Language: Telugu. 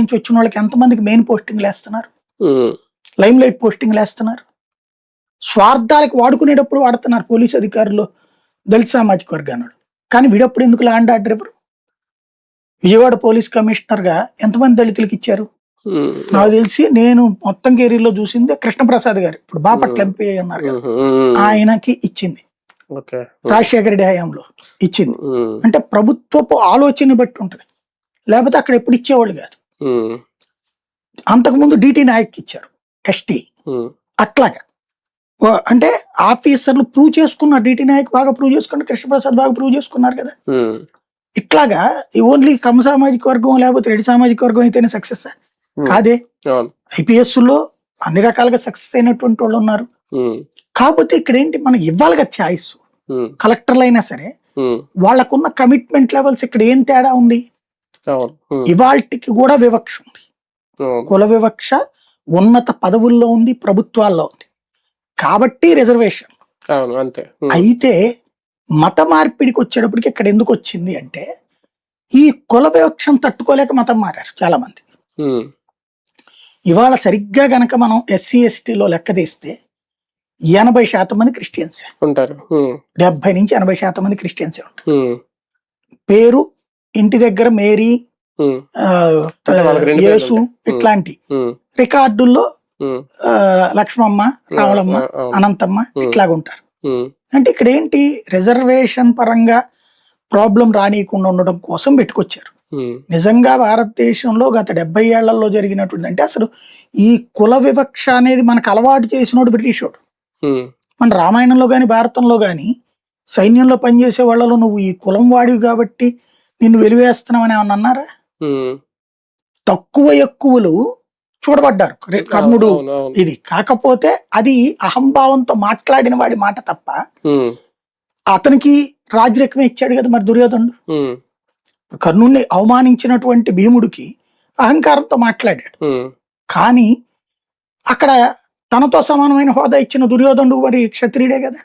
నుంచి వచ్చిన వాళ్ళకి ఎంతమందికి మెయిన్ పోస్టింగ్లు వేస్తున్నారు, లైమ్ లైట్ పోస్టింగ్లు వేస్తున్నారు. స్వార్థాలకు వాడుకునేటప్పుడు వాడుతున్నారు పోలీసు అధికారులు దళిత సామాజిక వర్గాన్ని. కానీ వీడప్పుడు ఎందుకు ల్యాండ్ ఆర్డర్ ఎవరు? విజయవాడ పోలీస్ కమిషనర్ గా ఎంతమంది దళితులకు ఇచ్చారు? నాకు తెలిసి నేను మొత్తం కెరీర్లో చూసింది కృష్ణప్రసాద్ గారు, ఇప్పుడు బాపట్ల ఎంపీ ఉన్నారు కదా, ఆయనకి ఇచ్చింది. రాజశేఖర రెడ్డి హయాంలో ఇచ్చింది. అంటే ప్రభుత్వపు ఆలోచన బట్టి ఉంటది, లేకపోతే అక్కడ ఎప్పుడు ఇచ్చేవాళ్ళు కాదు. అంతకుముందు డిటి నాయక్ ఇచ్చారు, ఎస్టీ. అట్లాగా అంటే ఆఫీసర్లు ప్రూవ్ చేసుకున్నారు. డిటి నాయక్ బాగా ప్రూవ్ చేసుకున్నారు, కృష్ణప్రసాద్ బాగా ప్రూవ్ చేసుకున్నారు కదా. ఇట్లాగా ఓన్లీ కమ్మ సామాజిక వర్గం లేకపోతే రెడ్డి సామాజిక వర్గం అయితేనే సక్సెస్ కాదే. ఐపీఎస్ లో అన్ని రకాలుగా సక్సెస్ అయినటువంటి వాళ్ళు ఉన్నారు. కాకపోతే ఇక్కడ ఏంటి, మనం ఇవ్వాలి కదా ఛాయిస్. కలెక్టర్లు అయినా సరే వాళ్ళకున్న కమిట్మెంట్ లెవెల్స్ ఇక్కడ ఏం తేడా ఉంది? ఇవాళకి కూడా వివక్ష ఉంది, కుల వివక్ష ఉన్నత పదవుల్లో ఉంది, ప్రభుత్వాల్లో ఉంది. కాబట్టి రిజర్వేషన్. అయితే మత మార్పిడికి వచ్చేటప్పటికి ఇక్కడ ఎందుకు వచ్చింది అంటే, ఈ కుల వివక్షను తట్టుకోలేక మతం మారారు చాలా మంది. ఇవాళ సరిగ్గా గనక మనం ఎస్సీ ఎస్టీలో లెక్క తీస్తే 80% మంది క్రిస్టియన్సే ఉంటారు. 70 నుంచి 80% మంది క్రిస్టియన్సే ఉంటారు. పేరు ఇంటి దగ్గర మేరీ, యేసు ఇట్లాంటి రికార్డుల్లో లక్ష్మమ్మ, రాములమ్మ, అనంతమ్మ ఇట్లాగా ఉంటారు. అంటే ఇక్కడ ఏంటి, రిజర్వేషన్ పరంగా ప్రాబ్లం రానియకుండా ఉండడం కోసం పెట్టుకొచ్చారు. నిజంగా భారతదేశంలో గత 70 ఏళ్లలో జరిగినటువంటి అంటే అసలు ఈ కుల వివక్ష అనేది మనకు అలవాటు చేసినోడు బ్రిటిష్ వాడు. మన రామాయణంలో గాని భారతంలో గాని సైన్యంలో పనిచేసే వాళ్ళలో నువ్వు ఈ కులం వాడివి కాబట్టి నిన్ను వెలివేస్తున్నావు అని ఏమన్నా అన్నారా? తక్కువ ఎక్కువలు చూడబడ్డారు కర్ణుడు ఇది. కాకపోతే అది అహంభావంతో మాట్లాడిన వాడి మాట తప్ప, అతనికి రాజరికమే ఇచ్చాడు కదా మరి దుర్యోధనుడు. కర్ణుడిని అవమానించినటువంటి భీముడికి అహంకారంతో మాట్లాడాడు. కానీ అక్కడ తనతో సమానమైన హోదా ఇచ్చిన దుర్యోధనుడు మరి క్షత్రియుడే కదా.